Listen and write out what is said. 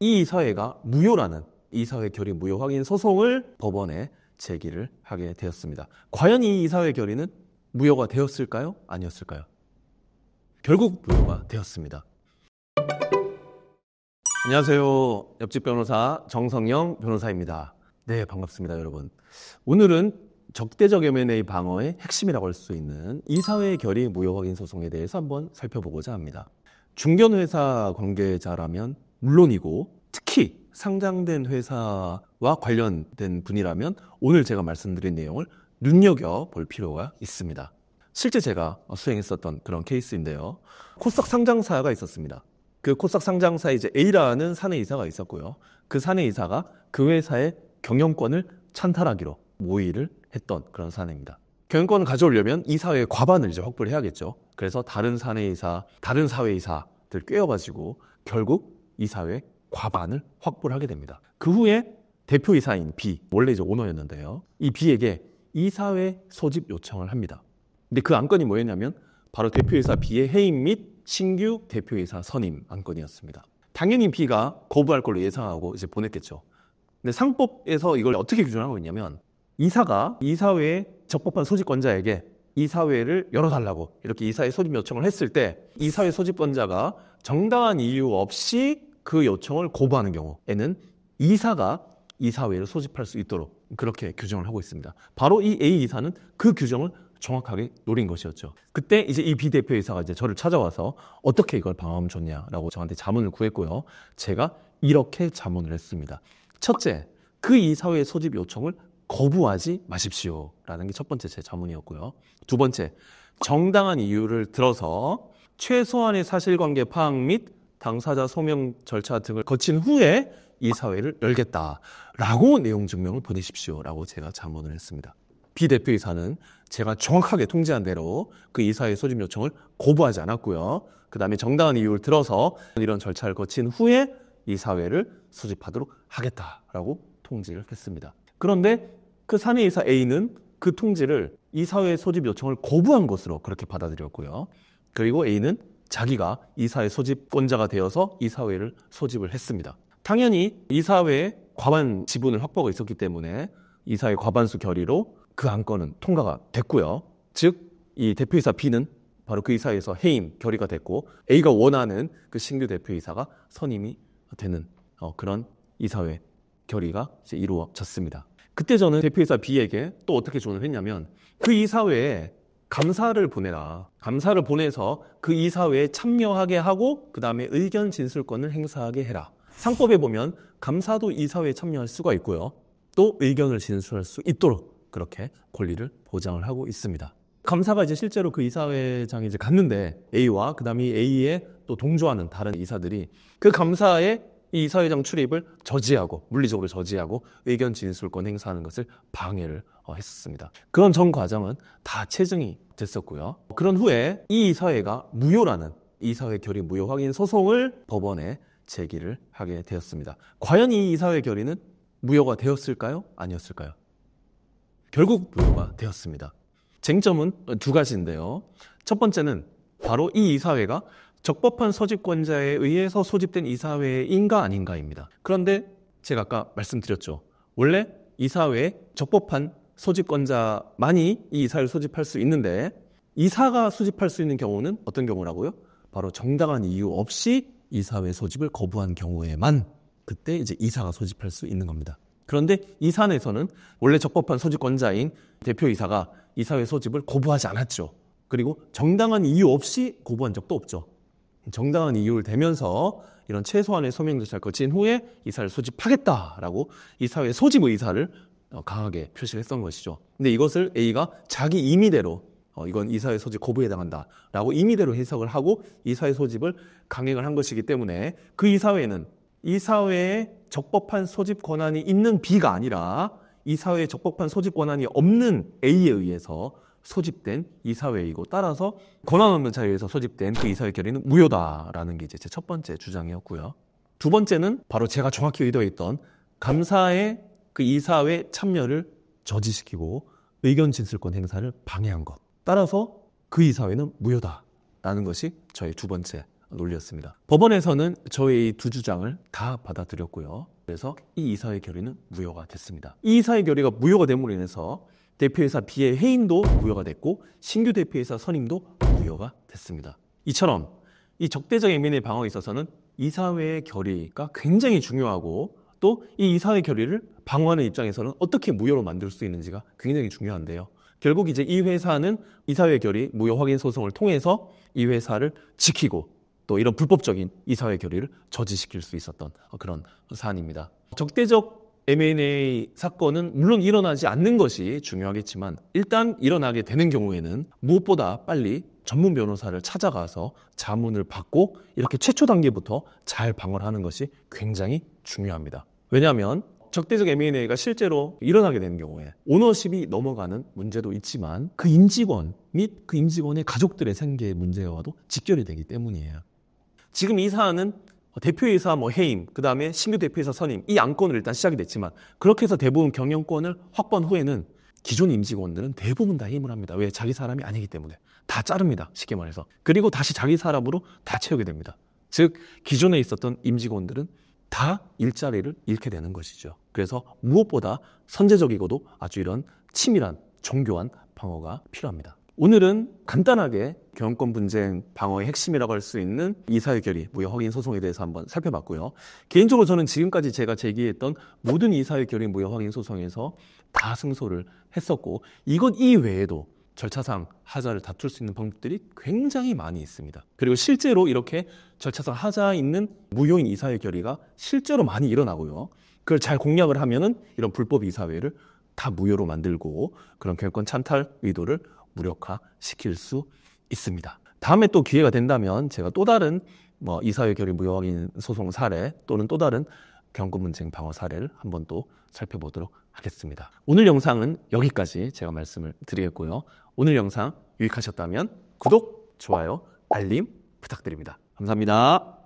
이 이사회가 무효라는 이사회 결의 무효 확인 소송을 법원에 제기를 하게 되었습니다. 과연 이 이사회 결의는 무효가 되었을까요? 아니었을까요? 결국 무효가 되었습니다. 안녕하세요. 옆집 변호사 정성영 변호사입니다. 네, 반갑습니다, 여러분. 오늘은 적대적 M&A 방어의 핵심이라고 할 수 있는 이사회 결의 무효 확인 소송에 대해서 한번 살펴보고자 합니다. 중견회사 관계자라면 물론이고 특히 상장된 회사와 관련된 분이라면 오늘 제가 말씀드린 내용을 눈여겨볼 필요가 있습니다. 실제 제가 수행했었던 그런 케이스인데요. 코스닥 상장사가 있었습니다. 그 코스닥 상장사에 이제 A라는 사내이사가 있었고요. 그 사내이사가 그 회사의 경영권을 찬탈하기로 모의를 했던 그런 사내입니다. 경영권을 가져오려면 이 사회의 과반을 이제 확보를 해야겠죠. 그래서 다른 사내이사, 다른 사회이사들 꿰어가지고 결국 이 사회의 과반을 확보를 하게 됩니다. 그 후에 대표이사인 B, 원래 이제 오너였는데요. 이 B에게 이사회 소집 요청을 합니다. 근데 그 안건이 뭐였냐면 바로 대표이사 B의 해임 및 신규 대표이사 선임 안건이었습니다. 당연히 B가 거부할 걸로 예상하고 이제 보냈겠죠. 근데 상법에서 이걸 어떻게 규정하고 있냐면 이사가 이사회의 적법한 소집권자에게 이사회를 열어달라고 이렇게 이사회 소집 요청을 했을 때 이사회 소집권자가 정당한 이유 없이 그 요청을 거부하는 경우에는 이사가 이사회를 소집할 수 있도록 그렇게 규정을 하고 있습니다. 바로 이 A 이사는 그 규정을 정확하게 노린 것이었죠. 그때 이제 이 B 대표이사가 이제 저를 찾아와서 어떻게 이걸 방어하면 좋냐라고 저한테 자문을 구했고요. 제가 이렇게 자문을 했습니다. 첫째, 그 이사회 소집 요청을 거부하지 마십시오라는 게 첫 번째 제 자문이었고요. 두 번째, 정당한 이유를 들어서 최소한의 사실관계 파악 및 당사자 소명 절차 등을 거친 후에 이사회를 열겠다라고 내용 증명을 보내십시오라고 제가 자문을 했습니다. B 대표이사는 제가 정확하게 통지한 대로 그 이사회 소집 요청을 거부하지 않았고요. 그 다음에 정당한 이유를 들어서 이런 절차를 거친 후에 이사회를 소집하도록 하겠다라고 통지를 했습니다. 그런데 그 사내이사 A는 그 통지를 이사회 소집 요청을 거부한 것으로 그렇게 받아들였고요. 그리고 A는 자기가 이사회 소집권자가 되어서 이사회를 소집을 했습니다. 당연히 이사회의 과반 지분을 확보가 있었기 때문에 이사회 과반수 결의로 그 안건은 통과가 됐고요. 즉, 이 대표이사 B는 바로 그 이사회에서 해임 결의가 됐고 A가 원하는 그 신규 대표이사가 선임이 되는 그런 이사회 결의가 이제 이루어졌습니다. 그때 저는 대표이사 B에게 또 어떻게 조언을 했냐면 그 이사회에 감사를 보내라. 감사를 보내서 그 이사회에 참여하게 하고 그 다음에 의견 진술권을 행사하게 해라. 상법에 보면 감사도 이사회에 참여할 수가 있고요. 또 의견을 진술할 수 있도록 그렇게 권리를 보장을 하고 있습니다. 감사가 이제 실제로 그 이사회장에 이제 갔는데 A와 그 다음에 A에 또 동조하는 다른 이사들이 그 감사에 이 이사회장 출입을 저지하고 물리적으로 저지하고 의견 진술권 행사하는 것을 방해를 했었습니다. 그런 전 과정은 다 체증이 됐었고요. 그런 후에 이 이사회가 무효라는 이사회 결의 무효 확인 소송을 법원에 제기를 하게 되었습니다. 과연 이 이사회 결의는 무효가 되었을까요? 아니었을까요? 결국 무효가 되었습니다. 쟁점은 두 가지인데요. 첫 번째는 바로 이 이사회가 적법한 소집권자에 의해서 소집된 이사회인가 아닌가입니다. 그런데 제가 아까 말씀드렸죠. 원래 이사회에 적법한 소집권자만이 이 이사를 소집할 수 있는데 이사가 소집할 수 있는 경우는 어떤 경우라고요? 바로 정당한 이유 없이 이사회 소집을 거부한 경우에만 그때 이제 이사가 소집할 수 있는 겁니다. 그런데 이 사안에서는 원래 적법한 소집권자인 대표이사가 이사회 소집을 거부하지 않았죠. 그리고 정당한 이유 없이 거부한 적도 없죠. 정당한 이유를 대면서 이런 최소한의 소명 절차를 거친 후에 이사를 소집하겠다라고 이사회 소집 의사를 강하게 표시를 했던 것이죠. 근데 이것을 A가 자기 임의대로 이건 이사회 소집 거부에 해당한다라고 임의대로 해석을 하고 이사회 소집을 강행을 한 것이기 때문에 그 이사회는 이사회에 적법한 소집 권한이 있는 B가 아니라 이사회에 적법한 소집 권한이 없는 A에 의해서 소집된 이사회이고 따라서 권한 없는 자에 의해서 소집된 그 이사회 결의는 무효다라는 게 이제 제 첫 번째 주장이었고요. 두 번째는 바로 제가 정확히 의도했던 감사의 그 이사회 참여를 저지시키고 의견 진술권 행사를 방해한 것. 따라서 그 이사회는 무효다라는 것이 저의 두 번째 논리였습니다. 법원에서는 저의 이 두 주장을 다 받아들였고요. 그래서 이 이사회 결의는 무효가 됐습니다. 이 이사회 결의가 무효가 됨으로 인해서 대표이사 B의 해임도 무효가 됐고 신규 대표이사 선임도 무효가 됐습니다. 이처럼 이 적대적 M&A 방어에 있어서는 이사회의 결의가 굉장히 중요하고 또 이 이사회 결의를 방어하는 입장에서는 어떻게 무효로 만들 수 있는지가 굉장히 중요한데요. 결국 이제 이 회사는 이사회 결의 무효 확인 소송을 통해서 이 회사를 지키고 또 이런 불법적인 이사회 결의를 저지시킬 수 있었던 그런 사안입니다. 적대적 M&A 사건은 물론 일어나지 않는 것이 중요하겠지만 일단 일어나게 되는 경우에는 무엇보다 빨리 전문 변호사를 찾아가서 자문을 받고 이렇게 최초 단계부터 잘 방어를 하는 것이 굉장히 중요합니다. 왜냐하면 적대적 M&A가 실제로 일어나게 되는 경우에 오너십이 넘어가는 문제도 있지만 그 임직원 및 그 임직원의 가족들의 생계의 문제와도 직결이 되기 때문이에요. 지금 이 사안은 대표이사 해임, 그 다음에 신규 대표이사 선임 이 안건으로 일단 시작이 됐지만 그렇게 해서 대부분 경영권을 확보한 후에는 기존 임직원들은 대부분 다 해임을 합니다. 왜? 자기 사람이 아니기 때문에. 다 자릅니다. 쉽게 말해서. 그리고 다시 자기 사람으로 다 채우게 됩니다. 즉 기존에 있었던 임직원들은 다 일자리를 잃게 되는 것이죠. 그래서 무엇보다 선제적이고도 아주 이런 치밀한 정교한 방어가 필요합니다. 오늘은 간단하게 경영권 분쟁 방어의 핵심이라고 할 수 있는 이사회 결의 무효 확인 소송에 대해서 한번 살펴봤고요. 개인적으로 저는 지금까지 제가 제기했던 모든 이사회 결의 무효 확인 소송에서 다 승소를 했었고 이것 이외에도 절차상 하자를 다툴 수 있는 방법들이 굉장히 많이 있습니다. 그리고 실제로 이렇게 절차상 하자 있는 무효인 이사회 결의가 실제로 많이 일어나고요. 그걸 잘 공략을 하면은 이런 불법 이사회를 다 무효로 만들고 그런 경영권 찬탈 의도를 무력화시킬 수 있습니다. 다음에 또 기회가 된다면 제가 또 다른 이사회 결의 무효 확인 소송 사례 또는 또 다른 경영권 분쟁 방어 사례를 한번 또 살펴보도록 하겠습니다. 오늘 영상은 여기까지 제가 말씀을 드리겠고요. 오늘 영상 유익하셨다면 구독, 좋아요, 알림 부탁드립니다. 감사합니다.